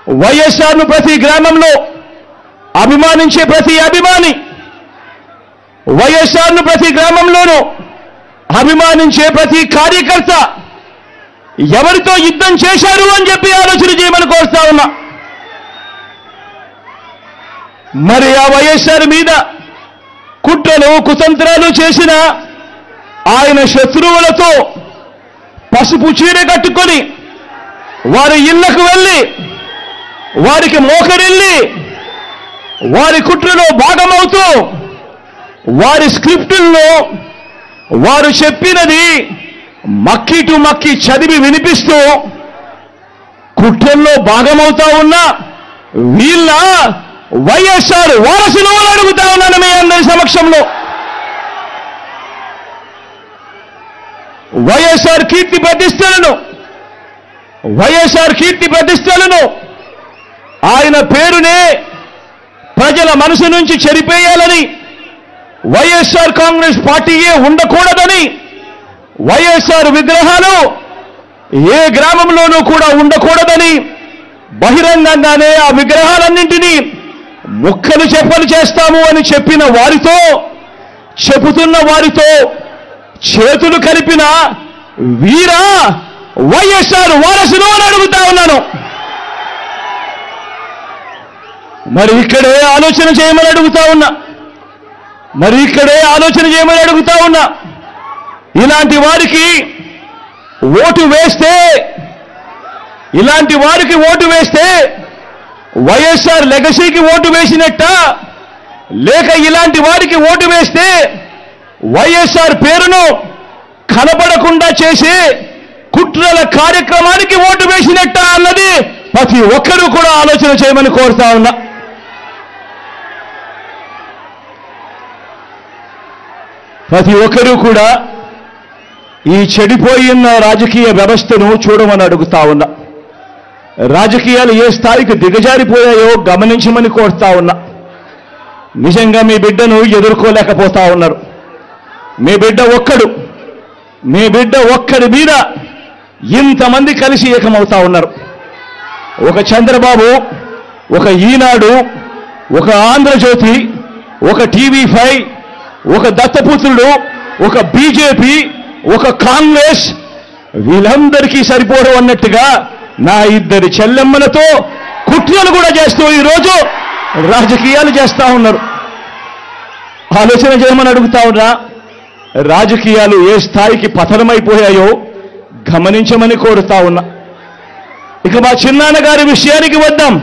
వైఎస్ఆర్ను ప్రతి గ్రామంలో అభిమానించే ప్రతి అభిమాని, వైఎస్ఆర్ను ప్రతి గ్రామంలోనూ అభిమానించే ప్రతి కార్యకర్త ఎవరితో యుద్ధం చేశారు అని చెప్పి ఆలోచన చేయమని కోరుతా ఉన్నా. మరి ఆ వైఎస్ఆర్ మీద కుట్రలు కుతంత్రాలు చేసిన ఆయన శత్రువులతో పసుపు చీర కట్టుకొని వారి ఇళ్లకు వెళ్ళి వారికి మోకరిల్లి వారి కుట్రలో భాగమవుతూ వారి స్క్రిప్టుల్లో వారు చెప్పినది మక్కి టు మక్కి చదివి వినిపిస్తూ కుట్రల్లో భాగమవుతా ఉన్న వీళ్ళ వైఎస్ఆర్ వారసులు అడుగుతా ఉన్నాను మీ అందరి సమక్షంలో. వైఎస్ఆర్ కీర్తి ప్రతిష్టలను ఆయన పేరునే ప్రజల మనసు నుంచి చెరిపేయాలని, వైఎస్ఆర్ కాంగ్రెస్ పార్టీయే ఉండకూడదని, వైఎస్ఆర్ విగ్రహాలు ఏ గ్రామంలోనూ కూడా ఉండకూడదని బహిరంగంగానే ఆ విగ్రహాలన్నింటినీ ముక్కలు చెప్పలు చేస్తాము అని చెప్పిన వారితో, చెబుతున్న వారితో చేతులు కలిపిన వీరా వైఎస్ఆర్ వారసులు అని అడుగుతా ఉన్నాను. మరి ఇక్కడే ఆలోచన చేయమని అడుగుతా ఉన్నా. ఇలాంటి వారికి ఓటు వేస్తే వైఎస్ఆర్ లెగసీకి ఓటు వేసినట్ట, లేక ఇలాంటి వారికి ఓటు వేస్తే వైఎస్ఆర్ పేరును కనపడకుండా చేసే కుట్రల కార్యక్రమానికి ఓటు వేసినట్ట అన్నది ప్రతి ఒక్కరూ కూడా ఆలోచన చేయమని కోరుతా ఉన్నా. ప్రతి ఒక్కరూ కూడా ఈ చెడిపోయిన రాజకీయ వ్యవస్థను చూడమని అడుగుతా ఉన్నా. రాజకీయాలు ఏ స్థాయికి దిగజారిపోయాయో గమనించమని కోరుతా ఉన్నా. నిజంగా మీ బిడ్డను ఎదుర్కోలేకపోతా ఉన్నారు. మీ బిడ్డ ఒక్కడి మీద ఇంతమంది కలిసి ఏకమవుతా ఉన్నారు. ఒక చంద్రబాబు, ఒక ఈనాడు, ఒక ఆంధ్రజ్యోతి, ఒక టీవీ5, ఒక దత్తపుత్రుడు, ఒక బీజేపీ, ఒక కాంగ్రెస్, వీళ్ళందరికీ సరిపోవడం అన్నట్టుగా నా ఇద్దరి చెల్లెమ్మలతో కుట్రలు కూడా చేస్తూ ఈరోజు రాజకీయాలు చేస్తా ఉన్నారు. ఆలోచన చేయమని అడుగుతా ఉన్నా. రాజకీయాలు ఏ స్థాయికి పతనమైపోయాయో గమనించమని కోరుతా ఉన్నా. ఇక మా చిన్నాన్నగారి విషయానికి వద్దాం.